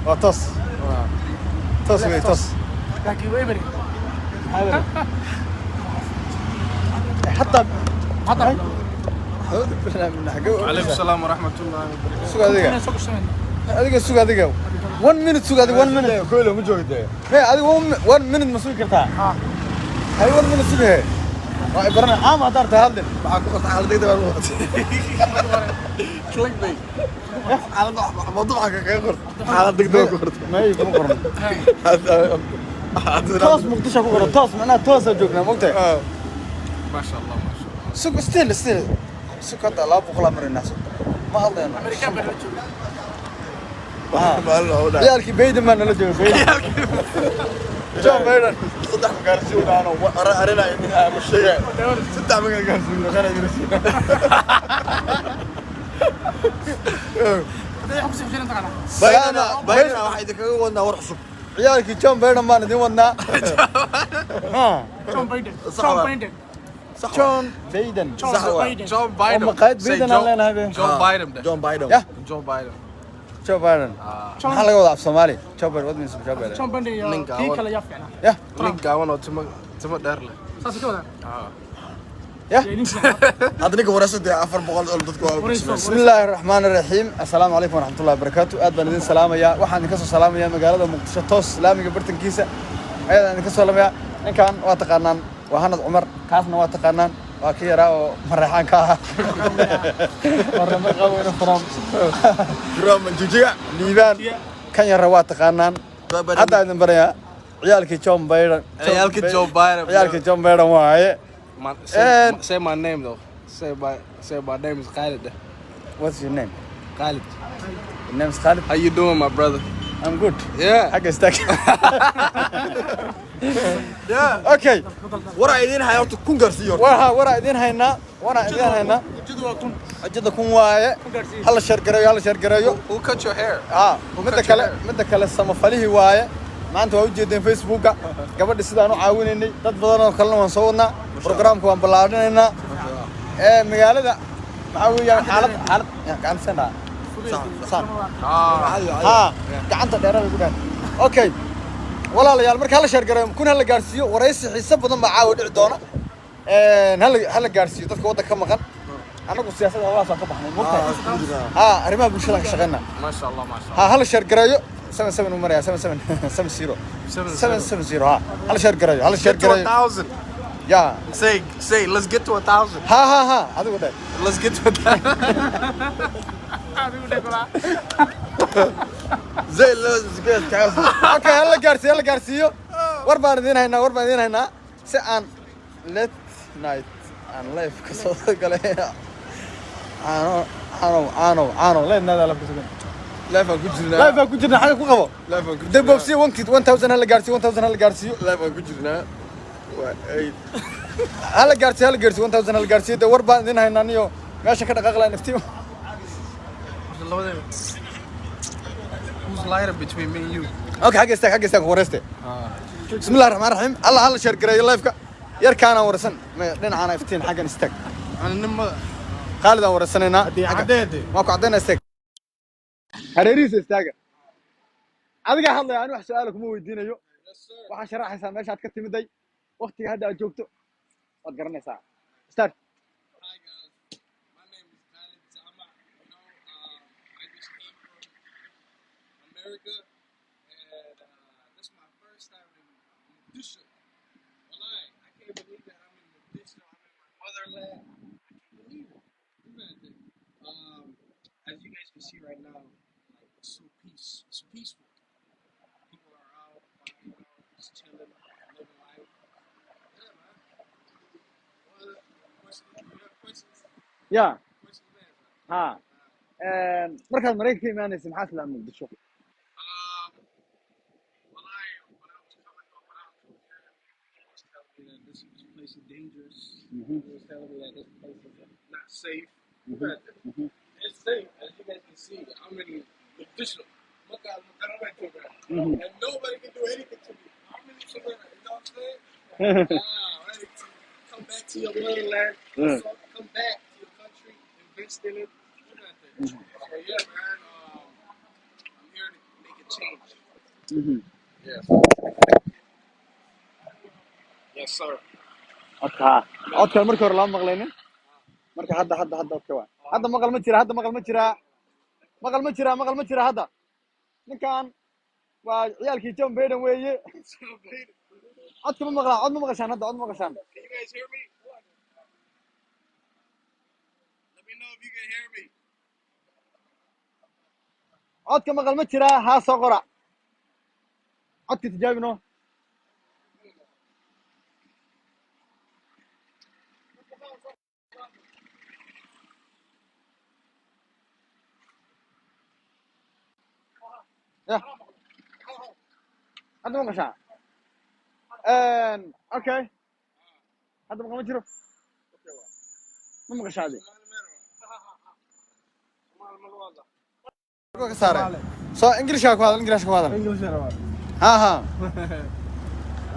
وطس طس وي طس لكن ويبري حتى حتى عليكم السلام ورحمة الله وبركاته. سوق هذيك سوق الشمال هذيك السوق هذيك 1 minute سوق هذيك 1 minute كله مو جوده هي هذيك 1 minute مسوق كرتها هاي 1 minute سوق هي برنا عام هدار تهدل معك وقت على دقيقه بالوقت كليك بي. على موضوعك كيف قرت على دقيقه قرت ما هي كم قرن هذا توس مقدشة كوكرة توس معناها توس جوكنا مقطع ما شاء الله ما شاء الله. سوق ستيل سوق هذا لا بقول أمر الناس ما الله أنا امريكان بيرجو عيالك بيد ما نلجوا بيد جون بيدن صدق مقارسي ولا انا ارينا منها مش شيء صدق مقارسي ولا انا جالس هذا يحب سيف جنة على بيننا واحد كذا ودنا ورحصب عيالك جون بيدن ما ندي ودنا ها جون بايدن جون بايدن جون بيدن صح جون بايدن. هم قايد بيدن علينا هذا جون بايدن ده. جون بايدن يا جون بايدن. جون بايدن محل قوض في الصومالي جون بايدن ودني اسمه جون بايدن جون بايدن لينكا في كلا يافع يا لينك وانا تم دارله. ساسي كذا يا هذا نيجي ورثت 400 دولار بسم الله الرحمن الرحيم السلام عليكم ورحمة الله وبركاته أدبا ندين سلام يا واحد نكسر سلام يا مقالة مقدشة توس لامي قبرتن كيسة أيضا نكسر سلام يا إن كان واتقانان وهند عمر كاسنا واتقانان وكيرا ومريحان كاها مرة مرقوين فرام جرام جوجيا ليبان كان يرى واتقانان حتى إذن بريا عيالك جون بايدن عيالك جون بايدن. عيالك جون بايدن واعي Say my name though. Say my name is Khalid. What's your name? Khalid. Your name is Khalid? How you doing, my brother? I'm good. Yeah. حق استك. Okay. ورا ايدين حياتك كون غارسيو ورا إذن هنا أجد كون واعي هلا شر قريو Who cut your hair? مدة كلا السما فليه واعي ما أنت وجدين فيسبوك قبل السودان وعاونيني تدبرنا وخلنا ونصورنا برنامج كمان بلادنا مقالة ده معاوي حالة يعني كان سنة صح ها كعنت ديرة بيقولن أوكي ولا ليال مرك هلا شرقريم كون هلا جارسيو ورئيس حساب بدنا معاود عدونا هلا جارسيو تذكر وضع كم مكان أنا قلت سياسة الله صار أريما بنشلك شغلنا ما شاء الله ما شاء الله. هلا شرقريو 7 نمرة 7 0 هلا شرقريو 1000. يا Say let's get to 1000. ها هذا قدام Let's get to 1000. زي اللي تعرف اوكي هلا جارسيو وربان دين هنا سان ليت نايت ان لايف كسو قال انا لا نادا لا لايف كجرنا حاجه ku qabo لايف دبوب سي 1000 هلا جارسيو لايف كجرنا هلا جارسيو 1000 هلا جارسيو ده وربان دين هنا نيو meesha ka dhaqaaqlaa naftiyo Who's lighter between me and you? اوكي حق استاك ورسته بسم الله الرحمن الرحيم الله شير gareeyo live-ka yar kaana warsan dhinacaana iftiin xaggan istaag أنا نما Khalid aan warsanayna عديدي. ma ku cadayna istaag hareerihiisa istaaga adiga hadlay aan wax su'aal kuma weydiinayo waxaan sharaxaysaa meesha aad ka timiday waqtiga hadda aad joogto waad garanaysaa start Hi guys, my name is Khalid Zama. You know, I just came from America, and this is my first time in Mogadishu. Walai, I can't believe that I'm in Mogadishu. I'm in my motherland. I can't believe it. Look at that. As you guys can see right now, like it's so peaceful. People are out, you know, just chilling, living life. Yeah, man. What other questions? Do you have questions? ya Questions answered. ha markaad Mareykanka imaanaysa maxaa isla Muqdisho When I was coming up, when I was here, people was telling me that this place is dangerous. People was telling me that this place is not safe. But it's safe, as you guys can see. I'm in Mogadishu. And nobody can do anything to me. I'm in Savannah, you know what I'm saying? Ready to come back to your motherland. So come back to your country, invest in it. Do that thing. So yeah, man, I'm here to make a change. Yes. Yes, sir. codka codka markii hore lama maqlaynin marka hadda okay waa hadda maqal ma jira maqal ma jira hadda ninkan waa ciyaalkii John Biden weeye codka ma maqlaan cod ma maqashaan hadda cod ma maqashaan Can you guys hear me? Let me know if you can hear me. codka maqal ma jira haa soo qora codka tijaabino ya hadda maqashaan okay hadda maqal ma jiro ma maqashaadi ka saaray so English ku hadal ha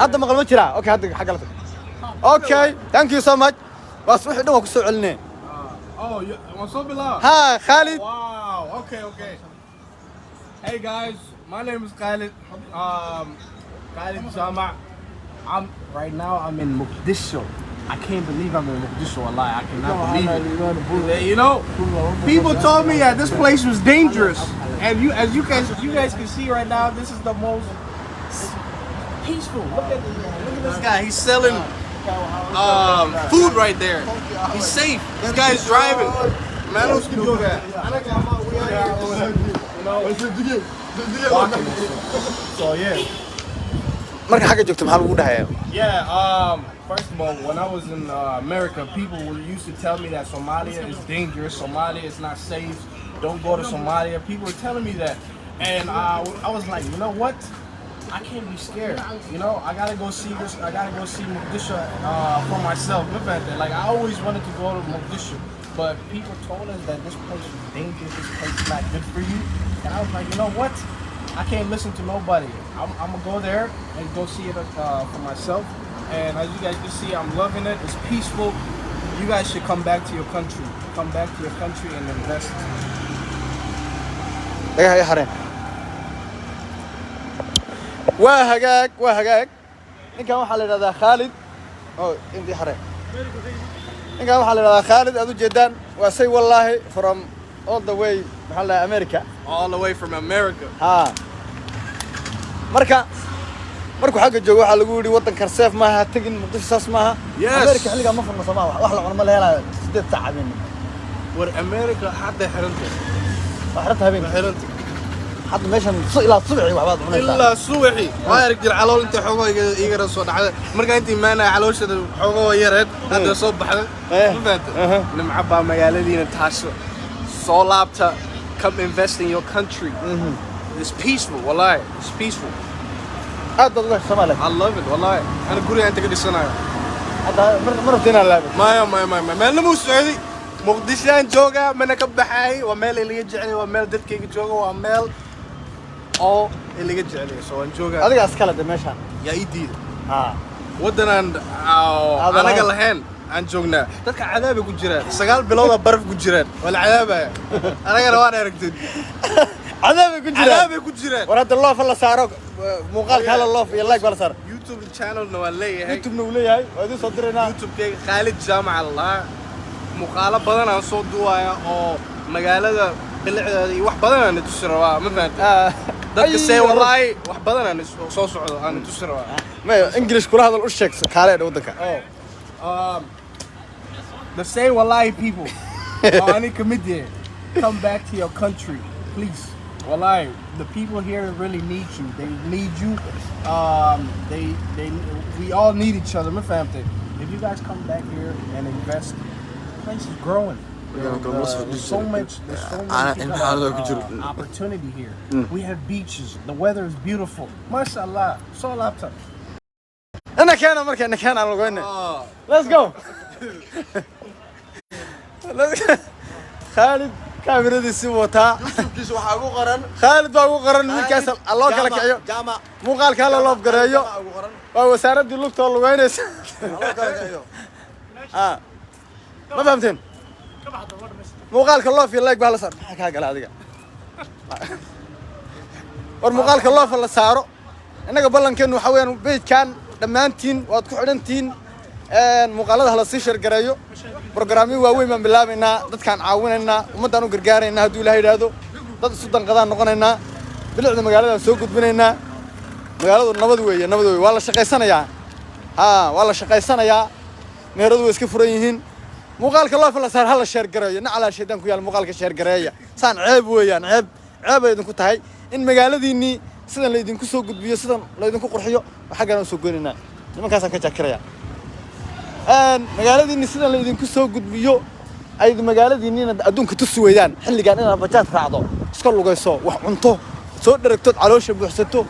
hadda maqal ma jira okay hadda xagga la okay thank you so much bas wixii dhan ku soo celinay Oh, you want so below? ha Khalid Wow. Okay. Hey guys, my name is Khalid. Khalid Jama. Right now I'm in Mogadishu. I can't believe I'm in Mogadishu. Wallahi, I cannot believe it. You know, people told me that this place was dangerous, and as you guys can see right now, this is the most peaceful. Look at this guy. He's selling food right there. He's safe. This guy's driving. Man, who's can do that? So yeah. marka xagga joogto maxaa lagu dhahayaa Yeah, first of all, when I was in America, people used to tell me that Somalia is dangerous, Somalia is not safe, don't go to Somalia. People were telling me that. And I was like, you know what? I can't be scared. You know, I gotta go see this, I gotta go see Mogadishu for myself. Like, I always wanted to go to Mogadishu, but people told us that this place is dangerous, this place is not good for you. And I was like, you know what? I can't listen to nobody. I'm gonna go there and go see it for myself. And as you guys can see, I'm loving it. It's peaceful. You guys should come back to your country. Come back to your country and invest. dhagaha ay hareen waa hagaag ninkan waxaa la yidhahdaa Khalid oo intii hareen ninkan waxaa la yidhahdaa Khalid aad u jeedaan waa say wallahi from all the way maxaa la America All the way from America. ha markuu xagga joogo waxaa lagu yiri wadankan safe maaha tagin Muqdisho saas maaha Yes. America xilliga ma furno Soomaaliya wax la cuno ma leeyahay 8 saac habeen What America had the herente. waxrata habeen Herente. hadda meeshan ilaa subaxii waxbaad cunaysaa إلا صبحي ما يرجع على أنت حقوق يقرأ صوت حدا مركا أنت ما أنا على وش حقوق يرد هذا صوت بحدا ما فهمت نمعبى مجالدين نتعشى صولابتا come invest in your country it's peaceful والله it's peaceful aad الله Soomaaliya I love it والله أنا قولي أنت قدي السنة هذا مرتين على ما أنا مو سعودي مقدسيان جوجا من كبحاي ومال اللي يجعني ومال دتك جوجا ومال أو اللي يجعني سو جوجا adiga askala meeshan يا إيدي ha ودنا أنا قال هين عن جوجنا تك عذاب يكون جيران سجال بلوضة برف يكون جيران ولا عذاب أنا قال وانا ركض عذاب يكون جيران ورد الله فلا سعره مقال هلا الله في الله يقبل صار يوتيوب channel نواليه يوتيوب نوليه هاي وهذه صدرنا يوتيوب كي خالد جامع الله مقالة بدنا صوت دوايا أو مقالة بالعادي واحد بدنا نتسروا ما فهمت dadka say wallahi wax badan aan soo socdo aan tusirwa ma English kula hadal u sheeg kaalay wadanka the say wallahi people any comedian come back to your country please wallahi the people here really need you they need you we all need each other ما فهمت if you guys come back here and invest the place is growing there's so much opportunity here. We have beaches. The weather is beautiful. MashaAllah. So laptop. أنا كان على الغنى. Let's go. خالد كاميرا دي سوتها. كيس وحاجو قرن خالد باقو قرن من كاس الله كلا كعيو. جامع مو قال كلا الله بقريو. وسارة دي لوك تقول وينس. الله كلا كعيو ما فهمتين. مو قال الله في الله يقبل صار. حكى قال هذا. war muuqaalka loofa la saaro innaga ballankeenu waxa weeyaan beejkan dhammaantiin waad ku xidhantiin muuqaalada hala sii shargareeyo barnaamijyo waaweyn baan bilaabaynaa dadkaan caawinaynaa ummadaan u gargaaraynaa hadduu ilaahay yiraahdo dad isu danqadaan noqonaynaa bilicda magaalada soo gudbinaynaa magaaladu nabad weeye waa la shaqaysanayaa waa la shaqaysanayaa meeradu way iska furan yihiin muuqaalka loofa la saar hala shargareeyo nacala sheedaan ku yaal muuqaalka shargareeya saan ceeb weeyaan ceeb ay idinku tahay in magaaladiinii sidan la idinku soo gudbiyo sidan la idinku qurxiyo waxaan soo goynaynaa nimankaasaan ka jaakiraya magaaladiinii sidan la idinku soo gudbiyo ay magaaladiinina adduunka tusi weeyaan xilligan inaad bajaad raacdo iska lugayso wax cunto soo dharagto caloosha buuxsato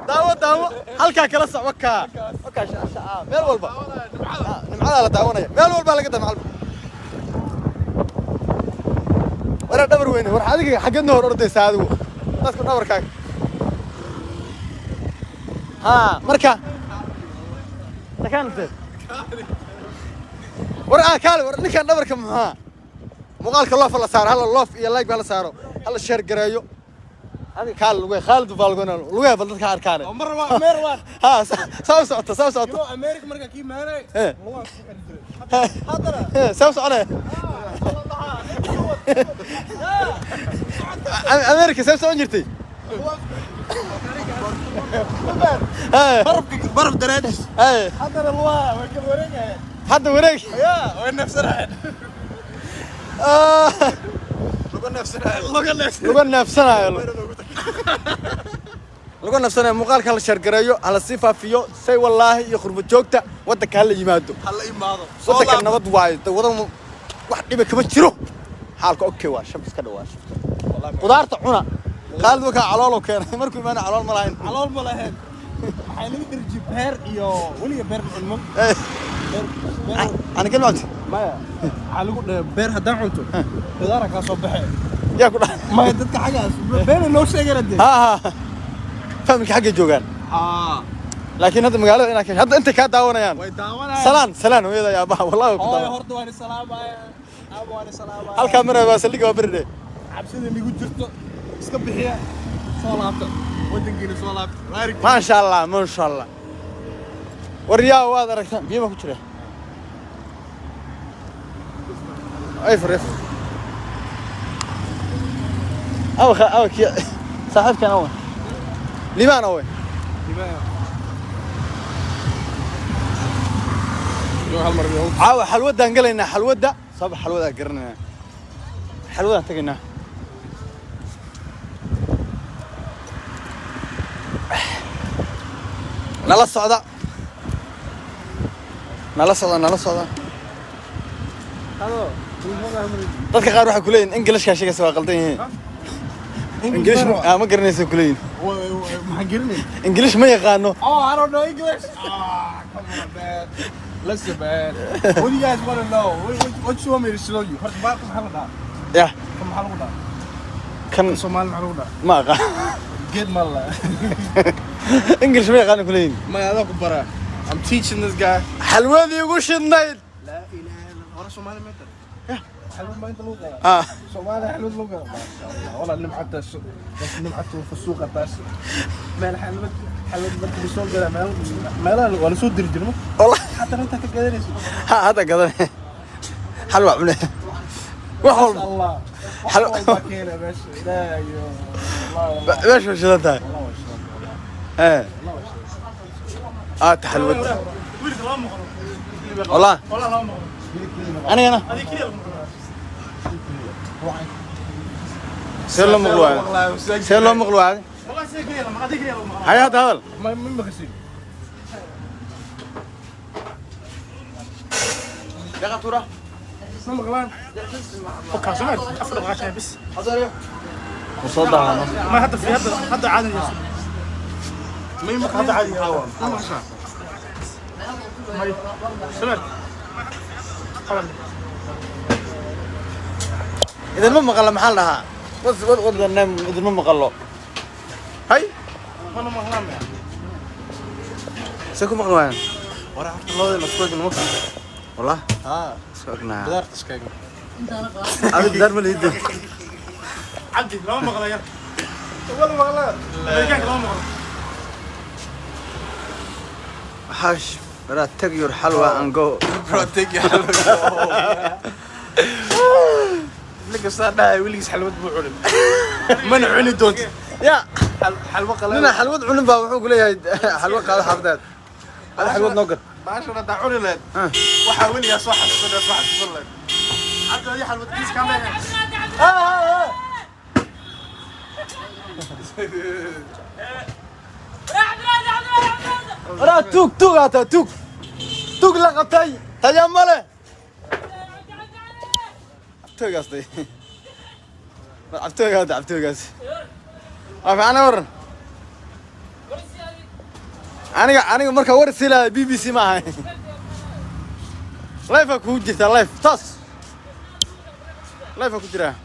daawo halka kala socodka meel walba nimcada la daawanaya meel walba laga daawan wara dhabar weyn war adiga xageedna hor ordaysa adigu dadku dhabarkaaga marka takante war kaale war ninkan dhabarka maxaa muuqaalka loof la saaro hala loof iyo like la saaro hala share gareeyo هذه كال لوجي خالد فالجونا لوجي بلدك كاركانه مرة ساو أمريكا مرة كيف معنا ساو أمريكا ساو جرتي برف درج حضر الله حد وريك يا وين نفسنا لقوا نفسنا مقال كلا شرقريو على الصفة فيو سي والله يخرب جوكتا ودك هلا يمادو ودك النبض وايد وضم واحد يبي كبتشرو حالك أوكي واش بس كده واش قدرت عنا خالد وكا علالو كان مركو ما أنا علال ملاهين حيني درجي بير يو ولي بير المهم أنا كلمت ما على بير هدان عنتو قدرك أصبحه يا كده ما يدك حاجة بير إنه شيء جديد فهمك حاجة جوجان لكن هذا مقالة هنا كان هذا أنت كاد داونا يعني سلام ويا يا أبا والله هرد وين السلام أبو وين السلام الكاميرا بس اللي جوا برده عبسين اللي يقول جرته اسكب بحياة صلاة ودنجين صلاة ما شاء الله والرياء وهذا ركتان بيما كتير أيفر أو كي صاحب كان أول لماذا أول عاو حلوة ده نقلنا حلوة ده صباح حلوة ده قرنا حلوة ده تقلنا نلا الصعداء dadka qaar waxa ku leeyihiin Englishka sheega soo qaldan yihiin English ma garanayso ku leeyihiin ما حنقرني English ma yaqaano I don't know English come on man listen man what do you guys want to know what you want me to show you هرت باكم حلقة يا كم حلقة kan Somali حلقة ma aqaan قد مرة English ma yaqaano ku leeyihiin ما هذاك برا I'm teaching this guy xalwadii ugu shidnayd لا إله إلا الله ورا Somali ما أنت حلو ما أنت لغة ah Somali حلو لغة ما شاء الله والله نم حتى بس نم حتى في السوق التاس ما حلو بنت بالسوق ده ما لا ولا سود درجة والله حتى أنت كقدر hada gadan xalwa cunay wax walba الله حلو. باكينا باش لا يا الله meesh ma shidantahay حلوة والله أنا سير له مغلوع هذه والله سيكري لما هذيك يلا هاي هذا ما من بغسل يا غطورة ما مغلان فكر سمعت أفضل غاشة بس مصدع ما هذا في هذا عادي يا ما يمكن هذا عادي هوا ما شاء سمعت إذا ما مغلى محل لها بس وضع النام إذا ما مغلى هاي أنا مغلان يعني سيكون مغلى ورا حتى الله الأسواق المصري والله سوقنا بدار تسكاي هذا الدار من اليد عبدي لو مغلا يلا ولا مغلا امريكان لو مغلا حاش برا take your حلوى and go bro take your حلوة لك صار ويليس حلوة بوعلم من عوني دونت يا حلوة قليلة لنا حلوة علم بقى وحوق لي حلوة قال حفدات هذا حلوة نقر باشا انا دعوني لك وحاول يا صاحب صلى عبد هذه حلوة كيس كاملة را توك هذا توك لقطي تجمله توك قصدي عبتوك هذا عبتوك قصدي أنا ورن أنا مركب ورسيلة BBC معي لايفك هو جت لايف تاس لايفك جرا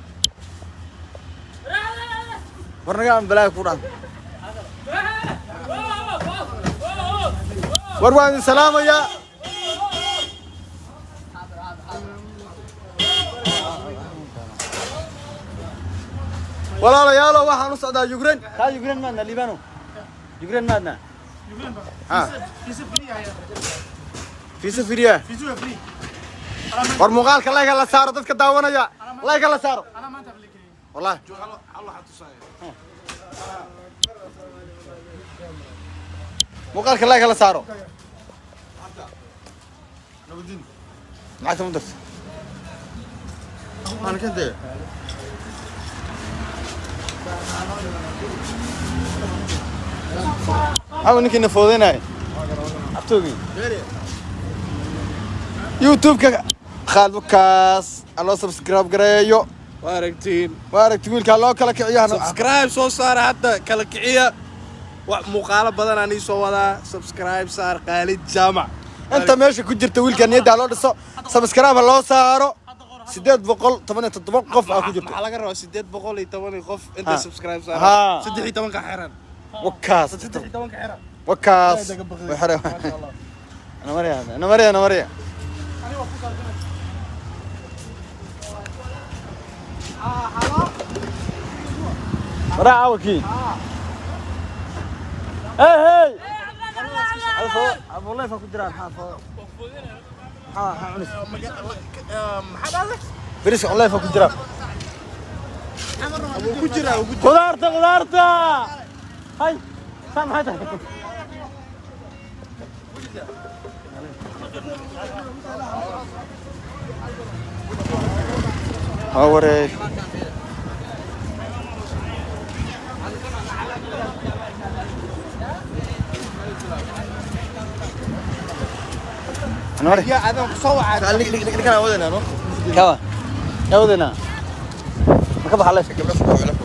ورنقام بلاي قرآن وروان السلام يا ولا يا لو واحد نص عدا يوكرين ها يوكرين مالنا ليبانو يوكرين مالنا في سفرية في زوجة فري ورمقال كلا يلا سارو تذكر داونا يا لا يلا سارو أنا ما أنت بليكني والله الله حتى صاير مقال كلا يلا سارو معك مدرس أنا كنت أو إنك نفوذين هاي أبتوقي يوتيوب خالد بكاس الله سبسكرايب قريو وارك تقول كالله كلا كعيانا سبسكرايب سو صار حتى كلا كعية ومقالة بدن أني سو ولا سبسكرايب صار قالي جامع أنت ماشي كجر تقول كان يدي على الصو سبسكرايب الله صاروا سديد بقول طبعا تطبق قف أكو جرت على قرر سديد بقول يتوني قف أنت ها. سبسكرايب صار ها. سدحي تمن كحيران وكاس سدحي تمن كحيران وكاس وحرام أنا مريم راح وكيل هاي أبو الله فاكو دران ها عنس بريس الله فاكو دران خضارته هاي سام هذا هوري أنا يا هذا صوعة لك أنا أودنا نو كوا يا ودنا ما كبح عليك قبل